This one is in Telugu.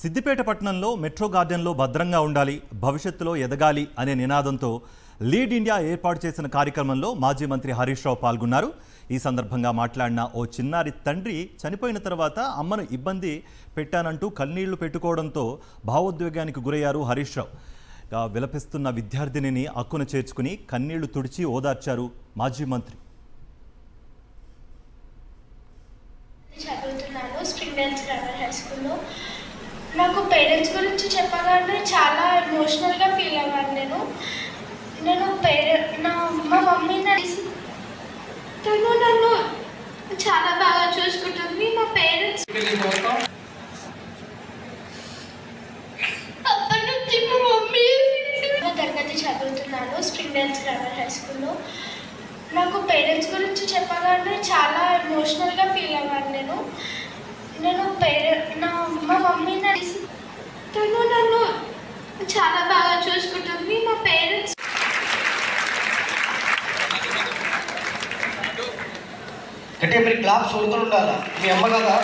సిద్దిపేట పట్టణంలో మెట్రో గార్డెన్లో భద్రంగా ఉండాలి, భవిష్యత్తులో ఎదగాలి అనే నినాదంతో లీడ్ ఇండియా ఏర్పాటు చేసిన కార్యక్రమంలో మాజీ మంత్రి హరీష్ రావు పాల్గొన్నారు. ఈ సందర్భంగా మాట్లాడిన ఓ చిన్నారి తండ్రి చనిపోయిన తర్వాత అమ్మను ఇబ్బంది పెట్టానంటూ కన్నీళ్లు పెట్టుకోవడంతో భావోద్వేగానికి గురయ్యారు హరీష్ రావు. విలపిస్తున్న విద్యార్థినిని అక్కున చేర్చుకుని కన్నీళ్లు తుడిచి ఓదార్చారు మాజీ మంత్రి. నాకు పేరెంట్స్ గురించి చెప్పగానే చాలా ఎమోషనల్గా ఫీల్ అయ్యాను. మా మమ్మీ తను నన్ను చాలా బాగా చూసుకుంటుంది. మా పేరెంట్స్ అప్పటి నుంచి మా మమ్మీ తరగతి చదువుతున్నాను స్ప్రింగ్ డెల్స్ గ్రామర్ హై స్కూల్లో. నాకు పేరెంట్స్ గురించి చెప్పగానే చాలా ఎమోషనల్గా ఫీల్ అయ్యాను. మా మమ్మీ తను నన్ను చాలా బాగా చూసుకుంటుంది. మా పేరెంట్స్ అంటే మీరు క్లాప్స్ ఉండాలా, మీ అమ్మ కదా